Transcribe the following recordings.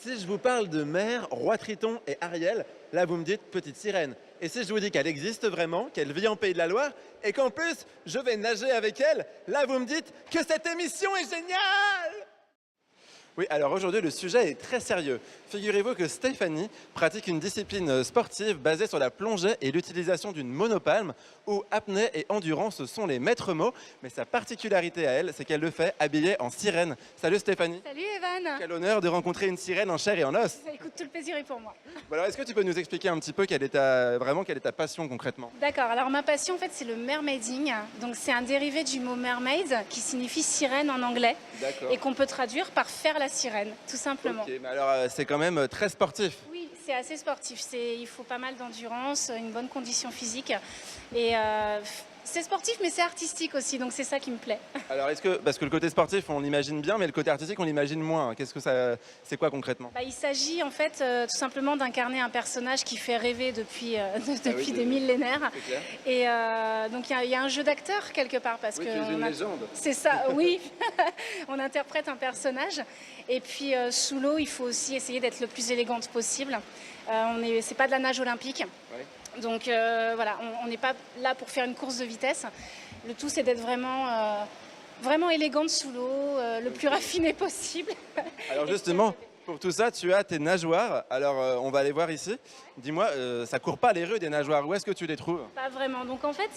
Si je vous parle de mer, Roi Triton et Ariel, là vous me dites petite sirène. Et si je vous dis qu'elle existe vraiment, qu'elle vit en Pays de la Loire, et qu'en plus je vais nager avec elle, là vous me dites que cette émission est géniale. Oui, alors aujourd'hui, le sujet est très sérieux. Figurez-vous que Stéphanie pratique une discipline sportive basée sur la plongée et l'utilisation d'une monopalme, où apnée et endurance sont les maîtres mots. Mais sa particularité à elle, c'est qu'elle le fait habillée en sirène. Salut Stéphanie. Salut Evan. Quel honneur de rencontrer une sirène en chair et en os. Écoute, tout le plaisir est pour moi. Bon, alors, est-ce que tu peux nous expliquer un petit peu quelle est ta passion concrètement? D'accord, alors ma passion en fait c'est le mermaiding. Donc c'est un dérivé du mot mermaid qui signifie sirène en anglais D'accord. et qu'on peut traduire par faire la sirène, tout simplement. Ok, mais alors c'est quand même très sportif. Oui, c'est assez sportif. Il faut pas mal d'endurance, une bonne condition physique. Et c'est sportif mais c'est artistique aussi, donc c'est ça qui me plaît. Alors parce que le côté sportif on l'imagine bien, mais le côté artistique on l'imagine moins. C'est quoi concrètement? Il s'agit en fait tout simplement d'incarner un personnage qui fait rêver depuis, depuis oui, des millénaires. C'est clair. Et donc il y a un jeu d'acteur quelque part parce Oui, que tu es une légende. c'est ça, oui. On interprète un personnage. Et puis sous l'eau, il faut aussi essayer d'être le plus élégante possible. C'est pas de la nage olympique. Ouais. Donc voilà, on n'est pas là pour faire une course de vitesse. Le tout, c'est d'être vraiment élégante sous l'eau, le plus raffiné possible. Alors justement, pour tout ça, tu as tes nageoires. Alors on va aller voir ici. Dis-moi, ça court pas les rues des nageoires. Où est-ce que tu les trouves? Pas vraiment. Donc en fait,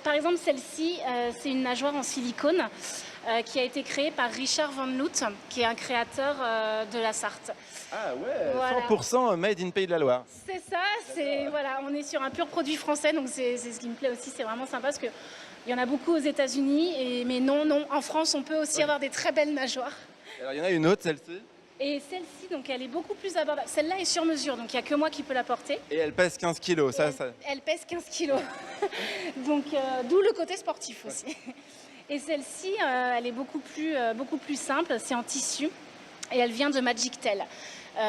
par exemple celle-ci, c'est une nageoire en silicone qui a été créée par Richard Van Loot, qui est un créateur de la Sarthe. Ah ouais, Voilà. 100% made in Pays de la Loire. C'est ça, voilà, on est sur un pur produit français, donc c'est ce qui me plaît aussi, c'est vraiment sympa parce qu'il y en a beaucoup aux États-Unis, mais non, en France, on peut aussi avoir des très belles nageoires. Alors il y en a une autre, celle-ci. Et celle-ci, donc elle est beaucoup plus abordable. Celle-là est sur mesure, donc il n'y a que moi qui peux la porter. Et elle pèse 15 kilos. Elle pèse 15 kilos. Donc d'où le côté sportif aussi. Et celle-ci, elle est beaucoup plus simple, c'est en tissu. Et elle vient de Magic Tail,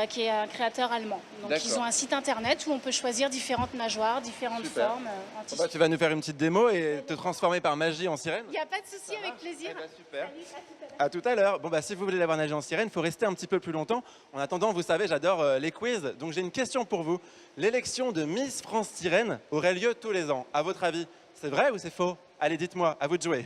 qui est un créateur allemand. Donc ils ont un site internet où on peut choisir différentes nageoires, différentes Super. formes en tissu. Bon, tu vas nous faire une petite démo et te transformer par magie en sirène? Il n'y a pas de souci, avec plaisir. Eh ben, super. Salut, à tout à l'heure. À tout à l'heure. Bon, bah, si vous voulez la voir nager en sirène, il faut rester un petit peu plus longtemps. En attendant, vous savez, j'adore les quiz. Donc j'ai une question pour vous. L'élection de Miss France Sirène aurait lieu tous les ans. À votre avis, c'est vrai ou c'est faux? Allez, dites-moi, à vous de jouer.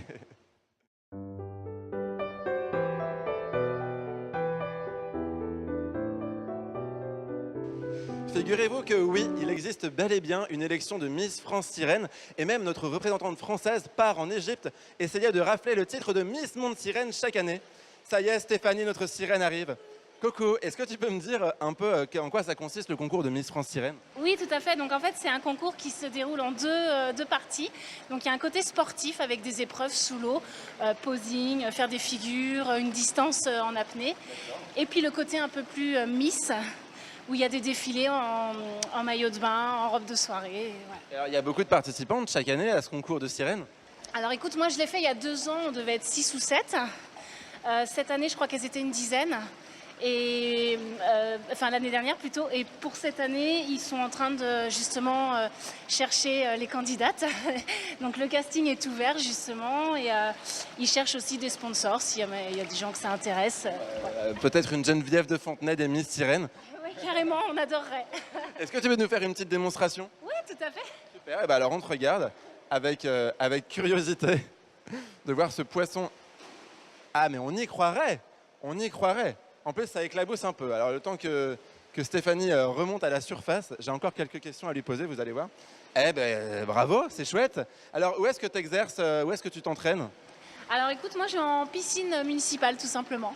Figurez-vous que oui, il existe bel et bien une élection de Miss France Sirène et même notre représentante française part en Égypte essayer de rafler le titre de Miss Monde Sirène chaque année. Ça y est, Stéphanie, notre sirène arrive. Coucou, est-ce que tu peux me dire un peu en quoi ça consiste le concours de Miss France Sirène? Oui, tout à fait. Donc en fait, c'est un concours qui se déroule en deux parties. Donc il y a un côté sportif avec des épreuves sous l'eau, posing, faire des figures, une distance en apnée. Et puis le côté un peu plus Miss, où il y a des défilés en maillot de bain, en robe de soirée. Ouais. Alors, il y a beaucoup de participantes chaque année à ce concours de sirène. Alors écoute, moi je l'ai fait il y a 2 ans, on devait être 6 ou 7. Cette année, je crois qu'elles étaient une dizaine. Et enfin l'année dernière plutôt. Et pour cette année, ils sont en train de justement chercher les candidates. Donc le casting est ouvert justement et ils cherchent aussi des sponsors s'il y a des gens que ça intéresse. Peut-être une Geneviève de Fontenay des Miss Sirène. Oui, carrément, on adorerait. Est-ce que tu veux nous faire une petite démonstration? Oui, tout à fait. Super, et bah alors on te regarde avec curiosité de voir ce poisson. Ah mais on y croirait, on y croirait. En plus ça éclabousse un peu. Alors le temps que Stéphanie remonte à la surface, j'ai encore quelques questions à lui poser, vous allez voir. Eh ben bravo, c'est chouette. Alors où est-ce que tu exerces, où est-ce que tu t'entraînes? Alors écoute, moi je vais en piscine municipale tout simplement,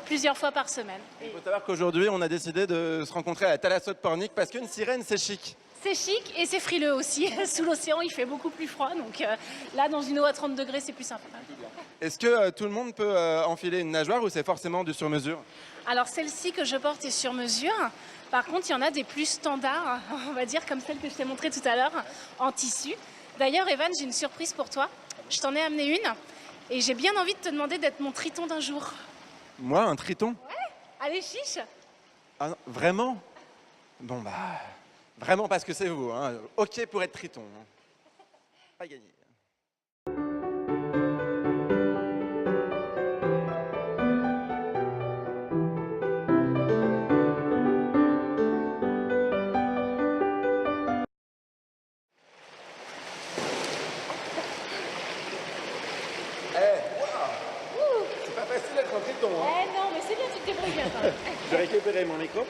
plusieurs fois par semaine. Il faut savoir qu'aujourd'hui on a décidé de se rencontrer à la Thalassote Pornic parce qu'une sirène c'est chic. C'est chic et c'est frileux aussi. Sous l'océan, il fait beaucoup plus froid. Donc là, dans une eau à 30 degrés, c'est plus sympa. Est-ce que tout le monde peut enfiler une nageoire ou c'est forcément du sur-mesure? Alors celle-ci que je porte est sur mesure. Par contre, il y en a des plus standards, on va dire, comme celle que je t'ai montrée tout à l'heure, en tissu. D'ailleurs, Evan, j'ai une surprise pour toi. Je t'en ai amené une et j'ai bien envie de te demander d'être mon triton d'un jour. Moi, un triton? Allez, chiche! Ah, non, vraiment? Bon bah... Vraiment parce que c'est vous, hein. Ok pour être triton. Hein. Pas gagné. en triton. Hein. Eh non, mais c'est bien, tu te débrouilles bien. Toi. Je vais récupérer mon micro.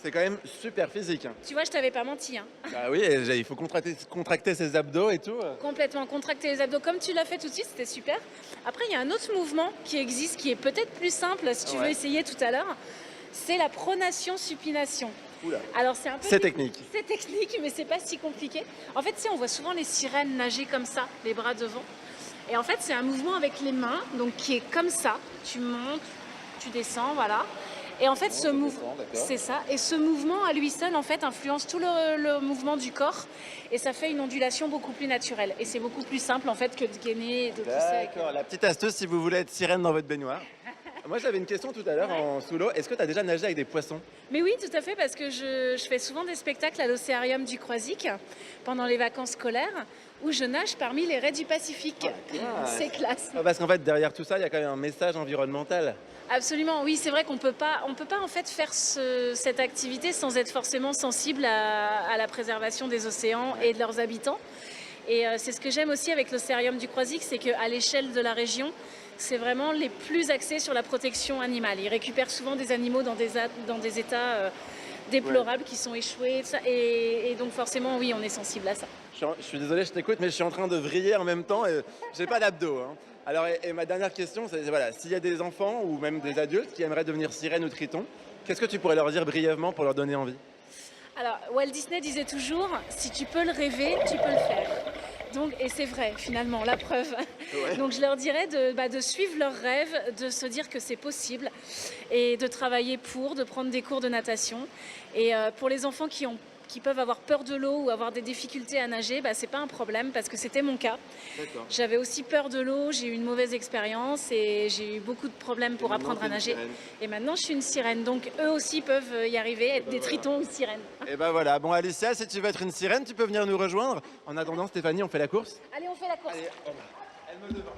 C'est quand même super physique. Hein. Tu vois, je t'avais pas menti. Hein. Bah oui, il faut contracter ses abdos et tout. Complètement contracter les abdos comme tu l'as fait tout de suite, c'était super. Après, il y a un autre mouvement qui existe, qui est peut-être plus simple si tu veux essayer tout à l'heure. C'est la pronation-supination. Oula. Alors c'est un peu C'est technique. C'est technique, mais c'est pas si compliqué. En fait, on voit souvent les sirènes nager comme ça, les bras devant. Et en fait, c'est un mouvement avec les mains, donc qui est comme ça. Tu montes, tu descends, voilà. Et en fait, ce mouvement, c'est ça. Et ce mouvement à lui seul, en fait, influence tout le mouvement du corps, et ça fait une ondulation beaucoup plus naturelle. Et c'est beaucoup plus simple, en fait, que de gainer, de pousser. D'accord. La petite astuce, si vous voulez être sirène dans votre baignoire. Moi, j'avais une question tout à l'heure en sous l'eau. Est-ce que tu as déjà nagé avec des poissons? Mais oui, tout à fait, parce que je fais souvent des spectacles à l'Océarium du Croisic pendant les vacances scolaires, où je nage parmi les raies du Pacifique. C'est classe. Parce qu'en fait, derrière tout ça, il y a quand même un message environnemental. Absolument, oui, c'est vrai qu'on peut pas en fait faire cette activité sans être forcément sensible à la préservation des océans et de leurs habitants. Et c'est ce que j'aime aussi avec l'Océarium du Croisic, c'est qu'à l'échelle de la région, c'est vraiment les plus axés sur la protection animale. Ils récupèrent souvent des animaux dans des états déplorables qui sont échoués. Et donc forcément, oui, on est sensible à ça. Je suis désolé, je t'écoute, mais je suis en train de vriller en même temps et j'ai pas d'abdos. Hein. Alors, et ma dernière question, c'est voilà, s'il y a des enfants ou même des adultes qui aimeraient devenir sirène ou triton, qu'est-ce que tu pourrais leur dire brièvement pour leur donner envie? Alors, Walt Disney disait toujours, si tu peux le rêver, tu peux le faire. Donc, et c'est vrai, finalement, la preuve. Ouais. Donc, je leur dirais de suivre leurs rêves, de se dire que c'est possible et de travailler de prendre des cours de natation. Et pour les enfants qui peuvent avoir peur de l'eau ou avoir des difficultés à nager, c'est pas un problème parce que c'était mon cas. J'avais aussi peur de l'eau, j'ai eu une mauvaise expérience et j'ai eu beaucoup de problèmes pour apprendre à nager. Et maintenant, je suis une sirène, donc eux aussi peuvent y arriver, être des tritons ou sirènes. Et ben voilà, bon Alicia, si tu veux être une sirène, tu peux venir nous rejoindre. En attendant, Stéphanie, on fait la course? Allez, on fait la course. Allez, elle me devant.